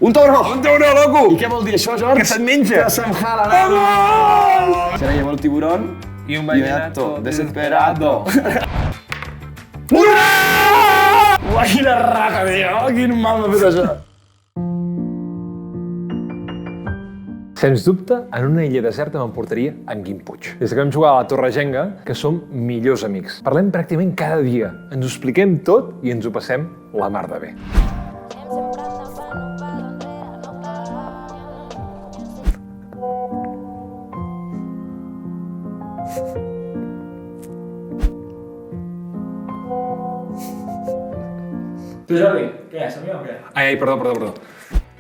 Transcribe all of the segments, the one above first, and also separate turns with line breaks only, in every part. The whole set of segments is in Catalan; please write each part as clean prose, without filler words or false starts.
Un tauró!
Un tauró, loco!
I què vol dir això, George?
Que se't menja!
Que se'm jala la... Se la lleva el tiburón
I un vallenato
desesperado. Uah, quina rata, tio! Quin mal m'ha fet això!
Sens dubte, en una illa deserta m'emportaria en Guim Puig. Des que vam jugar a la Torre Jenga, que som millors amics. Parlem pràcticament cada dia, ens ho expliquem tot i ens ho passem la mar de bé.
Tu, Jordi, què? Som-hi o què?
Ai, perdó.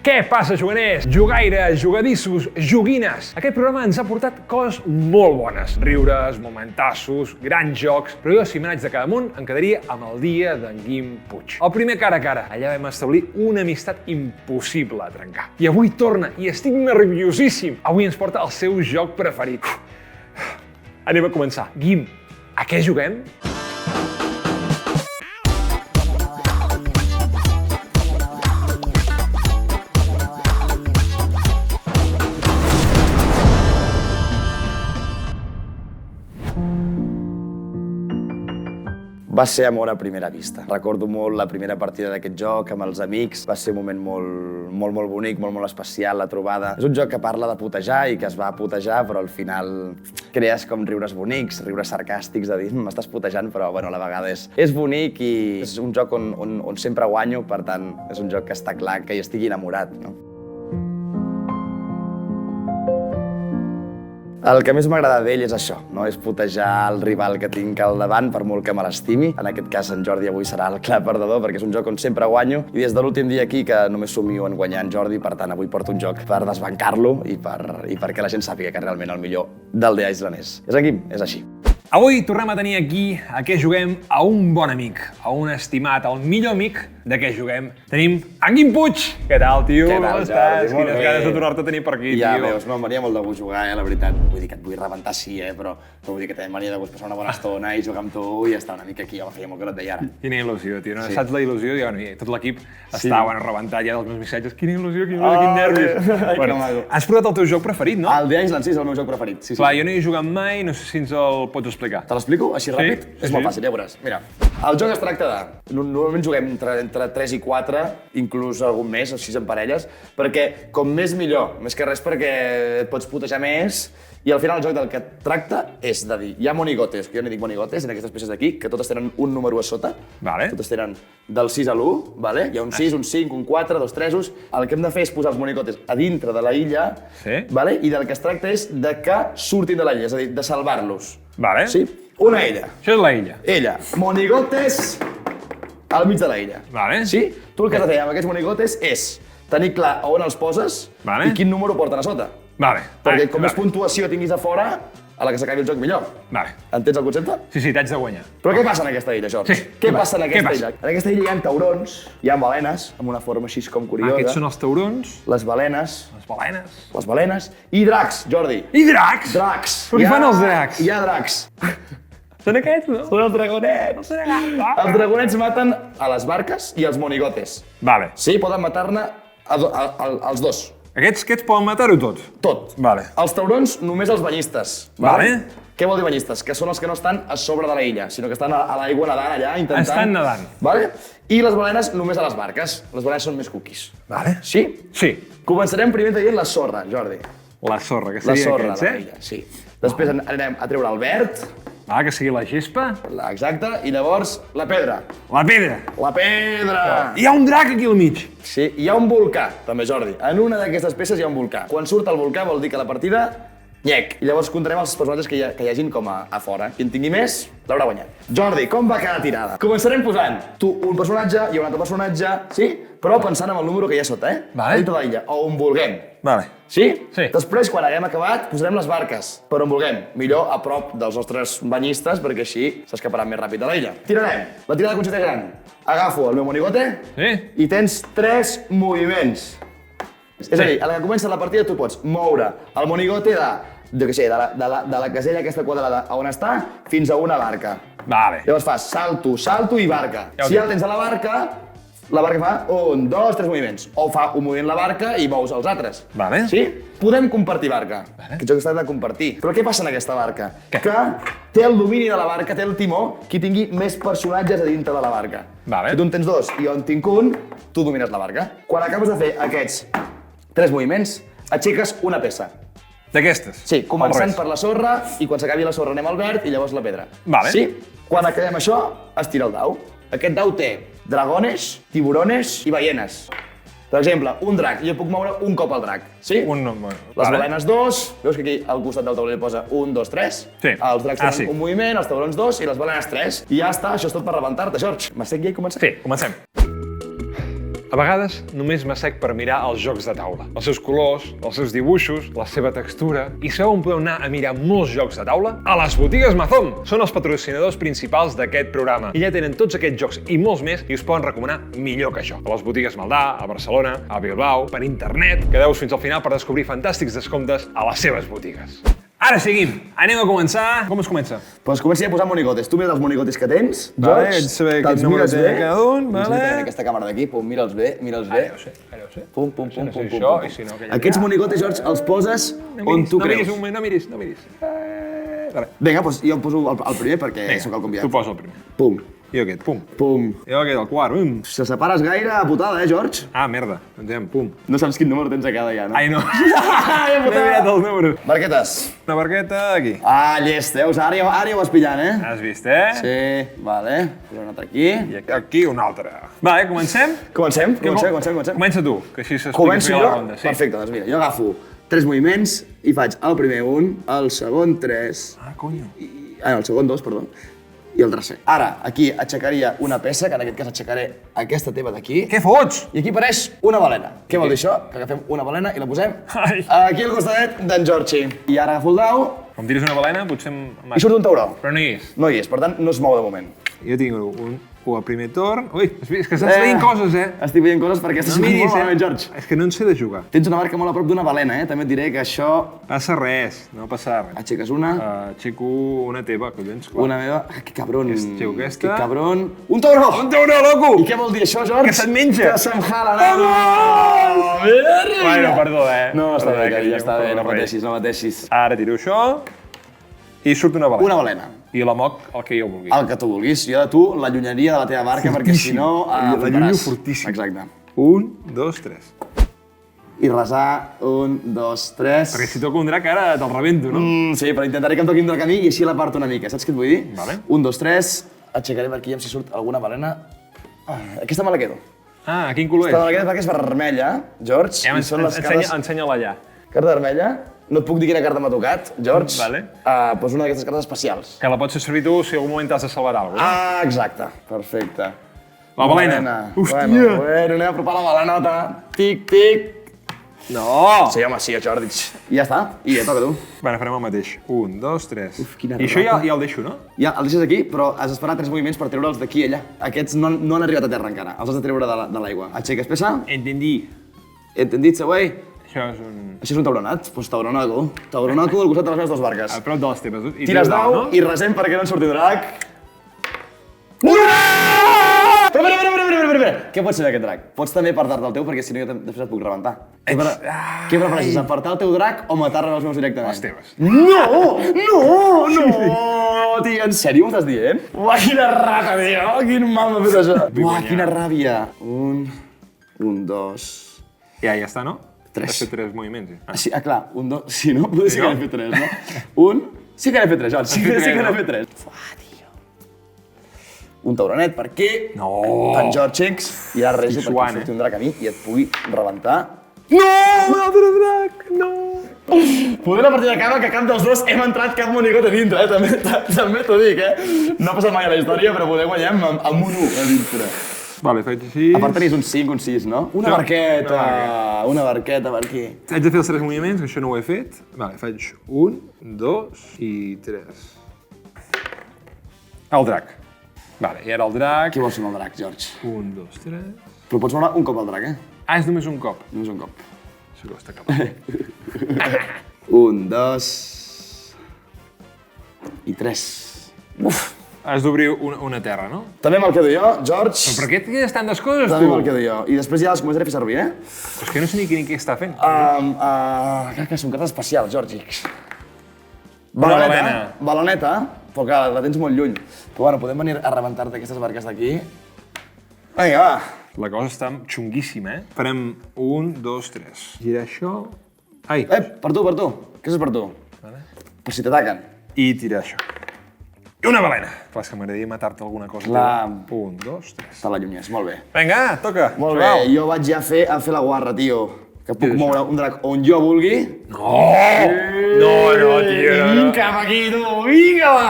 Què passa, juganers? Jugaires, jugadissos, joguines. Aquest programa ens ha portat coses molt bones. Riures, momentassos, grans jocs. Però jo, si me n'haig de quedar amunt, em quedaria amb el dia d'en Guim Puig. El primer cara a cara. Allà vam establir una amistat impossible a trencar. I avui torna, i estic nerviosíssim. Avui ens porta el seu joc preferit. Anem a començar. Guim, a què juguem?
Va ser amor a primera vista. Recordo molt la primera partida d'aquest joc amb els amics. Va ser un moment molt bonic, molt especial, la trobada. És un joc que parla de putejar i que es va putejar, però al final crees com riures bonics, riures sarcàstics, de dir m'estàs putejant, però bueno, a la vegada és bonic i és un joc on sempre guanyo, per tant, és un joc que està clar que hi estigui enamorat, no? El que més m'agrada d'ell és això, no? És putejar el rival que tinc al davant, per molt que me l'estimi. En aquest cas, en Jordi avui serà el clar perdedor, perquè és un joc on sempre guanyo. I des de l'últim dia aquí, que només somio en guanyar en Jordi, per tant, avui porto un joc per desbancar-lo i perquè la gent sàpiga que realment el millor del The Island és en Guim, és així.
Avui tornem a tenir aquí a què juguem a un bon amic, a un estimat, el millor amic de què juguem. Tenim en Guim Puig! Què tal, tio?
Què tal,
com estàs?
Jordi?
Quines ganes de tornar-te a tenir per aquí,
Ja
tio.
veus, no, em venia molt de gust jugar, la veritat. Vull dir que et vull rebentar, sí, però vull dir que també em venia de gust passar una bona estona i jugar amb tu i estar una mica aquí. Home, feia molt que no et veia ara.
Quina il·lusió, tio. No
Sí.
saps la il·lusió? I tot l'equip
Sí.
està rebentat ja dels meus missatges. Quina il·lusió, quin nervis.
Ai,
Bueno,
que maco.
has portat el teu joc preferit, no?
El The Island, sí, és el meu joc preferit. Sí.
Clar, jo no hi he jugat mai, no sé si ens el pots explicar.
Te l'explico així ràpid?
Sí,
És molt fàcil, ja veuràs. Mira, el joc es tracta de... Normalment juguem entre 3 i 4, inclús algun més, o 6 en parelles, perquè com més millor, més que res perquè et pots putejar més, i al final el joc del que tracta és de dir, hi ha monigotes, que jo n'hi dic monigotes, en aquestes peces d'aquí, que totes tenen un número a sota,
Vale.
totes tenen del 6 a l'1, vale? Hi ha un 6, un 5, un 4, 2 3. El que hem de fer és posar els monigotes a dintre de la illa,
Sí.
vale? I del que es tracta és de que surtin de la illa, és a dir, de salvar-los.
Vale.
Sí? Una illa.
Això és la illa.
Ella, monigotes al mig de la illa.
Vale.
Sí? Tu el que has de fer amb aquests monigotes és tenir clar on els poses
Vale.
i quin número porten a sota.
Vale.
Perquè com més
vale.
puntuació tinguis a fora, a la que s'acabi el joc millor.
Vale.
Entens el concepte?
Sí, t'haig de guanyar.
Però què passa en aquesta illa, George?
Sí,
Què
què
passa en
passa?
aquesta
Què
illa? En aquesta illa hi ha taurons, hi ha balenes, amb una forma així com curiosa.
Aquests són els taurons,
Les balenes,
les balenes.
i dracs, Jordi.
I dracs!
Dracs.
Però què fan els dracs?
Hi ha dracs.
Són aquests, no?
Són els dragonets. Els dragonets maten a les barques i als monigotes.
Vale.
Sí, poden matar-ne als dos.
Aquests poden matar-ho tot.
Tot.
Vale.
Els taurons, només els banyistes.
Vale.
Què vol dir banyistes? Que són els que no estan a sobre de la illa, sinó que estan a l'aigua nedant allà, intentant...
Estan nedant.
Vale? I les balenes només a les barques. Les balenes són més cookies.
Vale.
Sí?
Sí.
Començarem primer dient la sorra, Jordi.
La sorra, que
La
seria
sorra
aquests,
de la illa, sí. Després anem a treure el verd,
Que sigui la gespa.
exacte, i llavors la pedra.
La pedra.
La pedra!
Hi ha un drac aquí al mig.
Sí, hi ha un volcà, també, Jordi. En una d'aquestes peces hi ha un volcà. Quan surt el volcà vol dir que la partida, nyec. I llavors comptarem els personatges que hi hagin com a fora. Qui en tingui més, l'haurà guanyat. Jordi, com va cada tirada? Començarem posant tu un personatge i un altre personatge, sí? Però pensant en el número que hi ha sota,
Vale.
A dintre de l'illa, o on vulguem.
Vale.
Sí?
Sí.
Després, quan haguem acabat, posarem les barques, per on vulguem. Millor a prop dels nostres banyistes, perquè així s'escaparan més ràpid de l'illa. Tirarem. La tirada consisteix en... Agafo el meu monigote
Sí.
i tens 3 moviments. És a dir, a la que comença la partida tu pots moure el monigote de la casella aquesta quadrada on està fins a una barca.
Vale.
Llavors fas salto, salto i barca.
Ja ho
Si ja
tinc.
el tens a la barca, La barca fa 1, 2, 3 moviments. O fa un moviment la barca i mous els altres.
Vale.
Sí? Podem compartir barca. Aquest joc està de compartir. Però què passa en aquesta barca? Que té el domini de la barca, té el timó, qui tingui més personatges a dintre de la barca.
Vale.
Si tu en tens 2 i jo en tinc un, tu domines la barca. Quan acabes de fer aquests 3 moviments, aixeques una peça.
D'aquestes?
Sí, començant per la sorra i quan s'acabi la sorra anem al verd i llavors la pedra.
Vale.
Sí? Quan acabem això, es tira el dau. Aquest dau té dragones, tiburones i ballenes. Per exemple, un drac, jo puc moure un cop al drac, sí? Les balenes 2, veus que aquí al costat del tauler posa 1, 2, 3?
Sí.
Els dracs tenen un moviment, els tiburons 2 i les balenes 3. I ja està, això és tot per rebentar-te, George. M'assec ja i comencem?
Sí, comencem. A vegades només m'assec per mirar els jocs de taula. Els seus colors, els seus dibuixos, la seva textura. I sabeu on podeu anar a mirar molts jocs de taula? A les botigues Mazón! Són els patrocinadors principals d'aquest programa. I ja tenen tots aquests jocs i molts més i us poden recomanar millor que jo. A les botigues Maldà, a Barcelona, a Bilbao, per internet. Quedeu-vos fins al final per descobrir fantàstics descomptes a les seves botigues. Ara seguim. Anem a començar. Com es comença?
Doncs comenci a posar monigotes. Tu mira els monigotes que tens,
Vale,
George,
saber quin número té cada un, vale.
Aquesta càmera d'aquí, pum, mira'ls bé, mira'ls bé.
Ara ho sé.
Pum, pum, pum, pum, pum.
Això, i si no,
Aquests monigotes, George, els poses on tu creus.
No miris. Vale.
Vinga, doncs jo em poso el primer perquè sóc el convidat.
Tu posa el primer.
Pum,
I aquest, pum.
pum.
Jo aquest, el quart, bum.
Se separes gaire a putada, George?
Ah, merda. Doncs pum.
No saps quin número tens a cada ja, no?
Ai, no. M'he mirat els números.
Barquetes.
Una barqueta aquí.
Ah, llest, veus? Ara ja ho vas pillant, eh?
Has vist, eh?
Sí, vale. Posem un altre aquí.
I aquí un altre. Vale, comencem?
Comencem?
Comença tu, que així s'explica
Començo
bé
jo?
la ronda. Sí.
Perfecte, doncs mira, jo agafo 3 moviments i faig el primer 1, el segon 3,
Ah, conyo.
el segon 2, perdó, i el tercer. Ara, aquí aixecaria una peça, que en aquest cas aixecaré aquesta teva d'aquí.
Què fots?
I aquí apareix una balena. Què vol dir això? Que agafem una balena i la posem
Ai.
aquí al costadet d'en Georgi. I ara agafo el dau
Com tiris una balena, potser
i surt un tauró.
Però no hi és.
No hi és, per tant, no es mou de moment.
Jo tinc un al primer torn. Ui, és que estàs veient coses, eh?
Estic veient coses perquè estàs jugant molt malament, George.
És que no en sé de jugar.
Tens una barca molt a prop d'una balena, eh? També et diré que això...
Passa res, no passa res.
Aixeques una,
Aixeco una teva, collons, clar.
una meva... Ah, que cabron.
Aixeco aquesta.
Que cabron. Un tauró!
Un tauró, loco!
I què vol dir això, George?
Que se't menja!
Que se'm jala, no!
Bueno, perdó, eh?
No, està bé,
Perdó,
que ja està bé, no
res.
pateixis, no pateixis.
Ara tiro això i surt una balena.
Una balena.
I la moc el que jo vulgui.
El que tu vulguis. Jo de tu l'allunyaria de la teva barca perquè si no...
L'allunyo fortíssim.
Exacte.
1, 2, 3.
I resar, 1, 2, 3...
Perquè si toco un drac ara te'l rebento, no?
Sí, però intentaré que em toqui un drac a mi i així l'aparto una mica, saps què et vull dir?
Vale.
1, 2, 3, aixecaré per aquí, si surt alguna balena. Aquesta me la quedo.
Ah, quin color
Aquesta me
és?
la quedo perquè és vermella, George, i són les cartes...
Ensenya-la allà.
Carta vermella. No et puc dir quina carta m'ha tocat, George.
Vale.
Pues una d'aquestes cartes especials.
Que la pots fer servir tu si en algun moment t'has de salvar alguna cosa.
Ah, exacte. Perfecte.
La balena. Hòstia!
Bueno, anem a apropar la balenota. Tic, tic.
No!
Sí, home, sí, Jordi. I ja està. I ja toca tu.
Bueno, farem el mateix. 1, 2, 3.
Uf, quina
I això ja
rata.
el deixo, no?
Ja, el deixes aquí, però has d'esperar 3 moviments per treure'ls d'aquí a allà. Aquests no han arribat a terra encara. Els has de treure de l'aigua. Aixeques peça.
Entendí.
Entendit, Següey?
Això és un...
Això és un tauronat? Doncs tauronaco. Tauronaco al costat de les meves 2 barques.
A prop de les teves. I
Tires dau
no?
i resem perquè no en surti drac. No! Però, espera. Què pot ser aquest drac? Pots també apartar-te el teu perquè si no jo després et puc rebentar. Què prefereixes, apartar el teu drac o matar-ne els meus directament?
Les teves.
No! Tio, en sèrio m'ho estàs dient? Uah, quina rata, tio! Quin mal m'ha fet això! Uah, quina ràbia! 1, 2...
Ja està, no?
3.
Has fet 3 moviments, sí.
Sí, clar, 1, 2... Sí, no? Potser sí que n'he fet 3, no? 1... Sí que n'he fet 3, Joan, sí que n'he fet 3. Uah, tio. Un tauronet per aquí.
No!
En George X. I ara reso
Estic
perquè
suant,
em surti un drac a mi i et pugui rebentar.
No! Un altre drac! No!
Poder a partir de cada que cap dels dos hem entrat cap monigot a dintre, també t'ho dic, No ha passat mai a la història, però poder guanyem amb un 1 a dintre.
Vale, faig així.
A part tenies un 5, un 6, no? Una barqueta per aquí.
Haig de fer els 3 moviments, que això no ho he fet. Vale, faig 1, 2 i 3. El drac. Vale, i ara el drac.
Qui vols ser amb el drac, George?
1, 2, 3...
Però pots moure un cop al drac,
Ah, és només un cop.
Només un cop.
Això costa cap.
1, 2... I 3. Uf!
has d'obrir una terra, no?
També me'l quedo jo, George.
Però per què et quedes tantes coses,
També
tu?
me'l quedo jo. I després ja les començaré a fer servir, eh?
Però és que no sé ni què està fent.
Que són cartes especials, George.
Una balena.
Baloneta, però que la tens molt lluny. Però bueno, podem venir a rebentar-te aquestes barques d'aquí. Vinga, va.
La cosa està xunguíssima, eh? Farem 1, 2, 3. Gira això... Ai!
Per tu, per tu. Aquestes és per tu.
Vale.
Per si t'ataquen.
I tirar això. I una balena! Clar, és que m'agradaria matar-te alguna cosa.
Clar.
1, 2, 3.
Te l'allunyes, molt bé.
Vinga, toca!
Molt bé, jo vaig ja a fer la guarra, tio. Que puc moure un drac on jo vulgui.
No, tio, no.
Cap aquí, tu, vinga, va!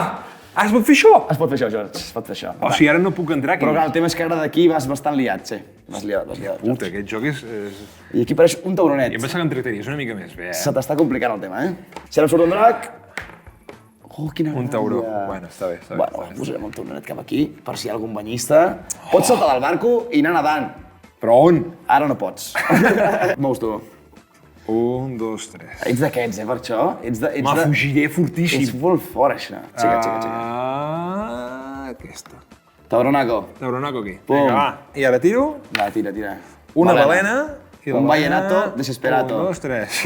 Ah, es pot fer això?
Es pot fer això, George, es pot fer això.
O sigui, ara no puc entrar aquí.
Però clar, el tema és que ara d'aquí vas bastant liat, sí. Vas liat.
Puta, aquest joc és...
I aquí apareix un tauronet.
Jo em pensava que em tractaries una mica més bé, eh?
Se t'està complicant el tema, eh? Si ara em surt un drac... Oh, quina
Un tauró.
gràcia.
Bueno, està bé, està bé.
Bueno, posarem el tauronet cap aquí, per si hi ha algun banyista. Pots saltar del barco i anar nedant.
Però on?
Ara no pots. Mous tu.
1, 2, 3.
Ets d'aquests, per això?
Me fugiré fortíssim.
Ets molt fort, això. Aixeca.
Aquesta.
Tauronaco.
Tauronaco aquí.
Pum.
Vinga, va. I ara tiro.
Va, tira.
Una balena. I la
Un
balena...
vallenato desesperato.
1, 2, 3.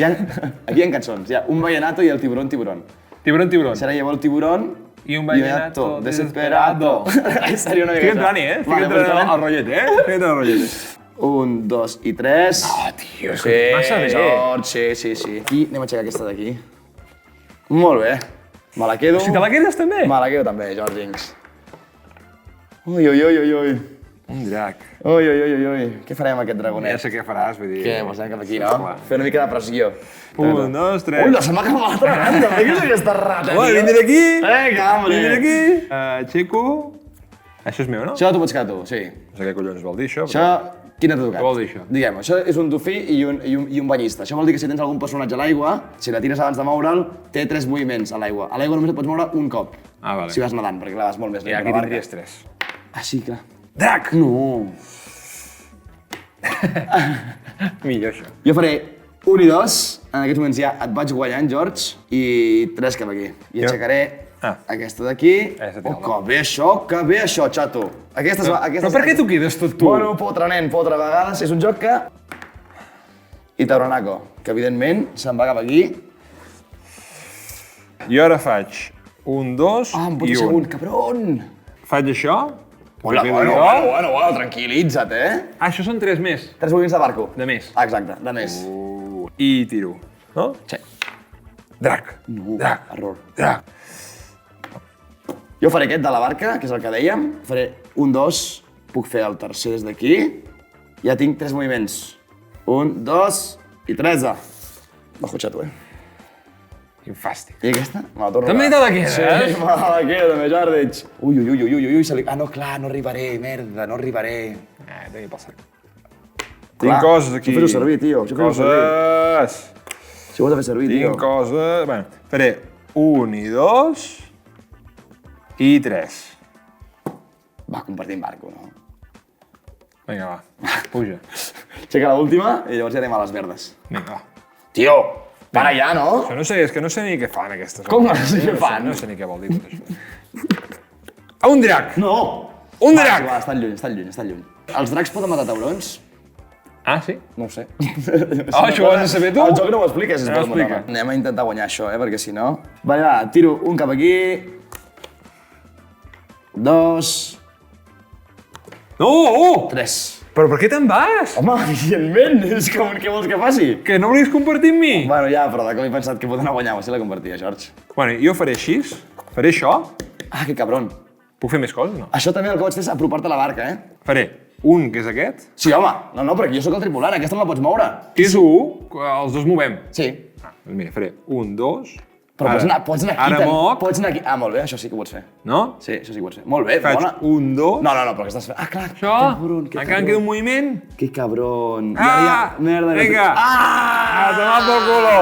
Aquí hi ha cançons. Hi ha un vallenato i el tiburón.
Tiburón.
Serà llevó el tiburón
I un vallenato desesperado.
Seria una
Estic entrant-hi, eh? Estic entrant al rotllet, eh? Estic entrant al rotllet.
1, 2 i 3.
No, tio, és
Sí,
massa bé.
George, sí. Aquí anem a aixecar aquesta d'aquí. Molt bé. Me la quedo.
Si te la quedes també?
Me la quedo també, George Inks. Ui.
Un drac.
Ui. Què farem amb aquest
Ja
dragonet?
sé què faràs, vull dir...
Què, posem cap aquí, no? Fer una mica de pressió.
1, 2, 3.
Ui, se m'ha acabat l'altra rata. Què és aquesta rata,
Home,
tio?
vindré aquí.
Vinga, hombre.
Vindré aquí. Aixeco. Això és meu, no?
Això t'ho pots quedar tu, sí.
No sé què collons vol dir, això.
Això, quina t'ha tocat?
Què vol dir això?
Diguem, això és un dofí i un banyista. Això vol dir que si tens algun personatge a l'aigua, si la tires abans de moure'l, té 3 moviments a l'aigua. A l'aigua només et pots moure un cop.
Ah, vale.
Si vas nedant, perquè clar, vas molt més
I
lent
aquí
que la barca.
tindries 3.
Ah, sí, clar.
Drac!
No.
Millor això.
Jo faré 1 i 2, en aquests moments ja et vaig guanyant, George, i 3 cap aquí. I aixecaré aquesta d'aquí. Oh, que bé això, xato.
Però per què t'ho quedes tot tu?
Bueno, potre, nen, potre, a vegades és un joc que... I Tauronaco, que evidentment se'n va cap aquí.
Jo ara faig 1, 2
Ah, em
i
pot
1.
segon, cabron!
Faig això.
Bueno, tranquil·litza't, eh?
Ah, això són 3 més.
3 moviments de barco.
De més.
Ah, exacte, de més.
I tiro. No?
Sí.
Drac.
No,
Drac.
error.
Drac.
Jo faré aquest de la barca, que és el que dèiem. Faré 1, 2, puc fer el tercer des d'aquí. Ja tinc 3 moviments. 1, 2 i 3. Bajo xato, eh?
Quin fàstic.
I aquesta? Me la torno
També
a...
te la quedes?
Sí, me la quedo, també, Jardich. Ui, ah, no, clar, no arribaré, merda, no arribaré.
T'havia passat.
Clar,
Tinc coses aquí.
Això fes-ho servir, tio. Això fes-ho servir.
Coses.
Això ho has de fer servir, tio.
Tinc coses... Bueno, faré 1 i 2 i 3.
Va, compartim barco, no?
Vinga, va. Puja.
Aixeca l'última i llavors ja anem a les verdes.
Vinga, va.
Tio, para ja, no?
Això no sé, és que no sé ni què fan aquestes.
Com no sé què fan?
No sé ni què vol dir tot això. Un drac!
No!
Un drac!
Va, estan lluny. Els dracs poden matar taurons?
Ah, sí?
No ho sé.
Això ho has de saber tu?
El joc no ho explica, si es
No ho
pot matar.
explica.
Anem a intentar guanyar això, perquè si no... Vale, va, tiro un cap aquí. 2...
No!
3.
Però per què te'n vas?
Home, evidentment, és que què vols que faci?
Que no volies compartir amb mi?
Bueno, ja, però de cop he pensat que pot anar a guanyar, si la compartia, George.
Bueno, jo faré així, faré això.
Ah, que cabron.
Puc fer més coses, no?
Això també el que pots fer és apropar-te a la barca, eh?
Faré un, que és aquest.
Sí, home. No, perquè jo sóc el tripulant, aquesta no la pots moure.
Que és un, els dos movem.
Sí.
Ah, doncs mira, faré 1, 2...
Però pots anar aquí.
Ara moc.
Pots anar aquí. Ah, molt bé, això sí que ho pots fer.
No?
Sí, això sí que ho pots fer. Molt bé,
Faig
bona.
1, 2...
No, però què estàs fent? Ah, clar.
Això,
Cabron, que
encara em queda un moviment.
Que cabron.
Ah!
Merda.
Vinga! Ah, tomar pel culo!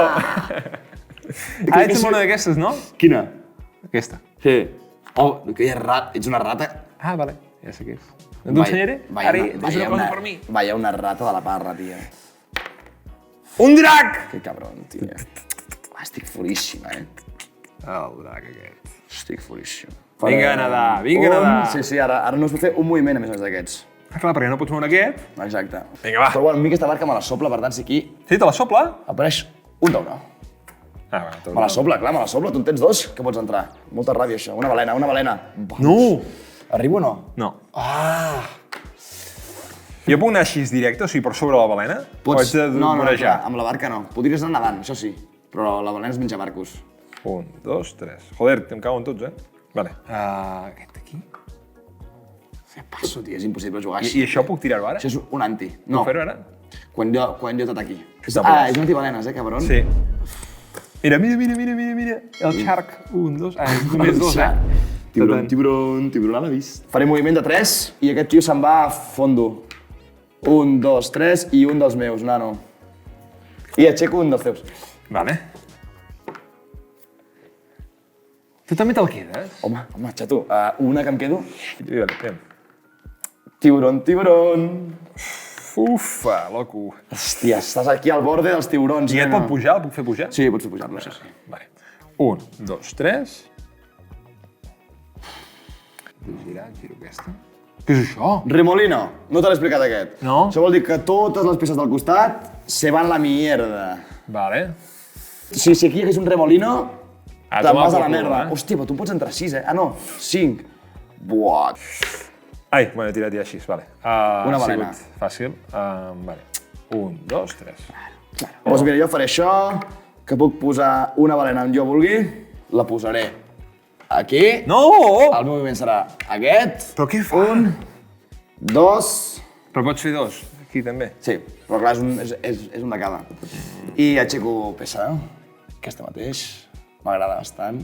Ah, ets una d'aquestes, no?
Quina?
Aquesta.
Sí. Oh, que hi ha rat. Ets una rata.
Ah, vale, ja sé què és. No t'ho ensenyaré? Ara tens una cosa per mi.
Vaya una rata de la parra, tia.
Un drac!
Que cabron, tia. Estic furíssim, eh?
El drac aquest.
Estic furíssim.
Vinga a nedar, vinga a nedar.
Sí, ara no es pot fer un moviment a més d'aquests.
Ah, clar, perquè no pots moure aquest.
Exacte.
Vinga, va.
Però bueno, a mi aquesta barca me la sopla, per tant, si aquí
Sí, te la sopla?
apareix un tauró.
Ah, va,
Me la sopla, clar, me la sopla. Tu en tens dos, que pots entrar. Molta ràdio, això. Una balena. Vamos.
No!
Arribo o no?
No. Jo puc anar així directe, o sigui, per sobre la balena? O haig de
No,
vorejar?
clar, amb la barca no. Podries anar nedant, això sí. Però la balena es menja barcos.
1, 2, 3. Joder, em cauen tots, eh? Vale. Aquest d'aquí.
Passo, tio, és impossible jugar
I
així.
això puc tirar-ho ara?
Això és un anti. No,
Puc fer-ho ara?
quan jo t'ataqui.
Està
És un antibalenes, cabron?
Sí. Mira. El Shark. 1, 2... és només 2, eh?
Tiburon a la vist. Faré moviment de 3 i aquest tio se'n va a fondo. 1, 2, 3 i un dels meus, nano. I aixeco un dels teus.
Vale. Tu també te'l quedes?
Home, xato, una que em quedo.
Vale.
Tiburon.
Ufa, loco.
Hòstia, estàs aquí al borde dels tiburons,
I et
nena.
pot pujar? El puc fer pujar?
Sí, pots fer pujar-lo, sí.
Vale. 1, 2, 3. Girar, giro aquesta. Què és això?
Remolino, no te l'he explicat aquest.
No?
Això vol dir que totes les peces del costat se van la mierda.
Vale.
Si aquí hi hagués un remolino,
A
te'n
tomar
vas a
por
la
culo,
merda.
eh?
Hòstia, però tu pots entrar 6, eh? Ah, no, 5. Buah.
Ai, bueno, he tirat ja així, vale.
Una
Ha
balena.
sigut fàcil. Vale. 1, 2, 3.
Doncs mira, jo faré això, que puc posar una balena on jo vulgui, la posaré aquí.
No!
El meu moviment serà aquest.
Però què fa?
1, 2...
Però pots fer 2, aquí també.
Sí, però clar, és un de cada. I aixeco peça. Aquesta mateix. M'agrada bastant.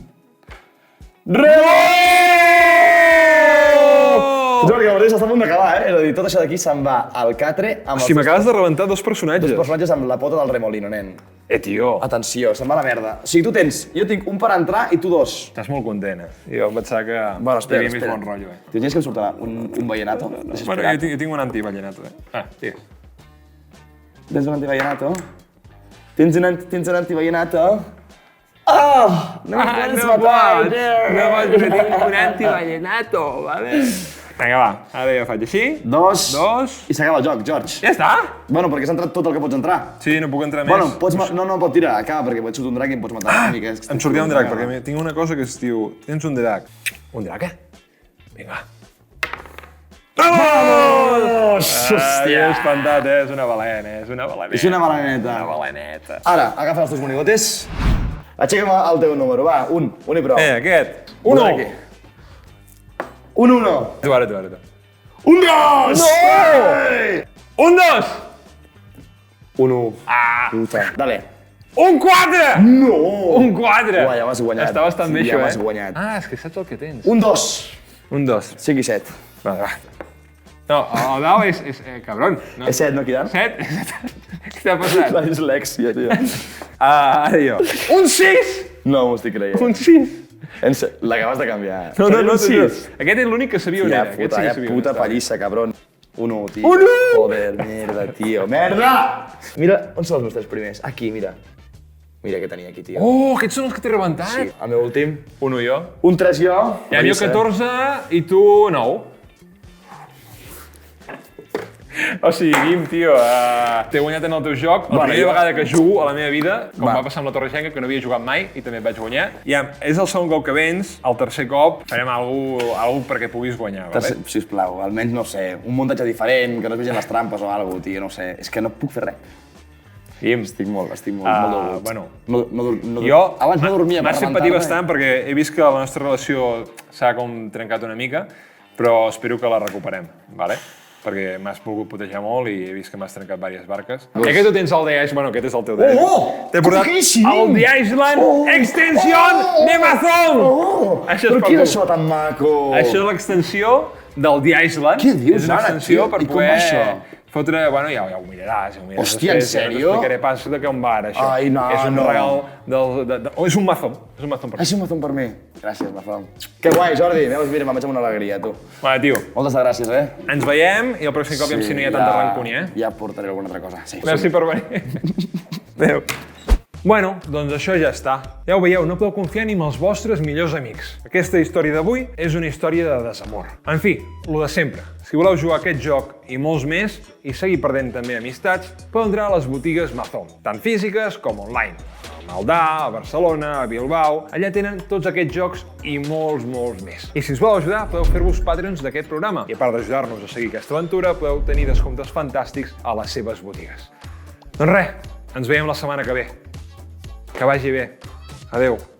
Ets perquè el mateix està a punt d'acabar, eh? És a dir, tot això d'aquí se'n va al catre amb
Hosti, m'acabes de rebentar dos personatges.
dos personatges amb la pota del remolino, nen.
Tio.
Atenció, se'n va a la merda. O sigui, tu tens... Jo tinc un per entrar i tu dos.
Estàs molt content, eh? Jo em pensava que
Bueno, espera,
tenia més
espera.
bon rotllo, eh?
T'imagines que em sortirà un vallenato?
Bueno,
Desesperat.
jo tinc un anti-vallenato, eh? Digues.
Tens un antivallenato? Tens un antivallenato? Oh! No em pots matar,
No pots, que tinc un anti-vallenato, vale? Vinga, va, ara ja faig així.
Dos. I s'acaba el joc, George.
Ja està?
Bueno, perquè has entrat tot el que pots entrar.
Sí, no puc entrar més.
Bueno, pots... No pot tirar, acaba, perquè et surt un drac i em pots matar una mica.
Em sortirà un drac, perquè tinc una cosa que es diu... Tens un drac. Un drac, eh? Vinga.
Vamos!
Ja he espantat, eh? És una balena, és una baleneta.
És una baleneta.
Una baleneta.
Ara, agafa els teus monigotes. Aixeca'm el teu número, va, un i prou.
Aquest.
Uno. Aquí. Un 1.
Tu, ara.
Un 2!
No! Un 2!
Un 1. Puta. Dale.
Un 4!
No!
Un 4!
Uah, ja m'has guanyat.
Està bastant bé,
Ja
això,
m'has guanyat.
És que saps el que tens.
Un 2.
Un 2.
5 i 7.
Vale, va. No, el dau és cabron. No?
És 7, no, Kidan?
7? Què t'ha passat?
La dislèxia, tio.
Ara jo. Un 6!
No m'ho estic creient.
Un 6!
L'acabes de canviar.
No,
Un
un
6.
Aquest és l'únic que sabia on
Ja,
era. Aquest sí que sabia on
puta
estava.
pallissa, cabron. Un 1, tio.
Un 1!
Joder, merda, tio. Merda! Mira, on són els meus 3 primers? Aquí, mira. Mira què tenia aquí, tio.
Oh, aquests són els que t'he rebentat.
Sí, el meu últim.
Un jo.
Un 3 jo.
Ja, jo 14 i tu 9. O sigui, Guim, tio, t'he guanyat en el teu joc. La primera vegada que jugo a la meva vida, com va passar amb la Torre Xenca, que no havia jugat mai i també et vaig guanyar. Ja, és el segon cop que vens, el tercer cop farem alguna perquè puguis guanyar, vale?
Sisplau, almenys, no sé, un muntatge diferent, que no es vegin les trampes o alguna cosa, tio, no sé. És que no puc fer res.
Guim,
Estic molt dolgut.
bueno,
Jo abans no dormia per
m'has fet patir bastant perquè he vist que la nostra relació s'ha com trencat una mica, però espero que la recuperem, vale? Perquè m'has volgut putejar molt i he vist que m'has trencat diverses barques. I que tu tens el The Island, bueno, aquest és el teu The Island.
Oh!
T'he portat el The Island Extension de Amazon! Això és
Però
per
què és
tu.
això tan maco?
Això és l'extensió del The Island.
Què dius
És una
ara,
extensió
tio?
per
I com
poder
va això?
fotre... Bueno, ja ho miraràs,
Hòstia, en
després, ja
sèrio?
t'explicaré pas de on va ara, això.
Ai, no,
és un
no.
regal és un mazón. És un mazón per tu.
Així un mazón per mi. Gràcies, Mazón. Que guai, Jordi. Veus, mira, me'n vaig amb una alegria, tu.
Vale, tio,
Moltes gràcies, eh?
ens veiem i el pròxim cop ja si no hi ha tanta rancúnia, eh?
Ja portaré alguna altra cosa. Sí,
Merci per venir. Adéu. Bueno, doncs això ja està. Ja ho veieu, no podeu confiar ni en els vostres millors amics. Aquesta història d'avui és una història de desamor. En fi, lo de sempre. Si voleu jugar a aquest joc i molts més, i seguir perdent també amistats, podeu entrar a les botigues Mazón, tant físiques com online. A Maldà, a Barcelona, a Bilbao... Allà tenen tots aquests jocs i molts més. I si us voleu ajudar, podeu fer-vos Patreons d'aquest programa. I a part d'ajudar-nos a seguir aquesta aventura, podeu tenir descomptes fantàstics a les seves botigues. Doncs res, ens veiem la setmana que ve. Que vagi bé. Adeu.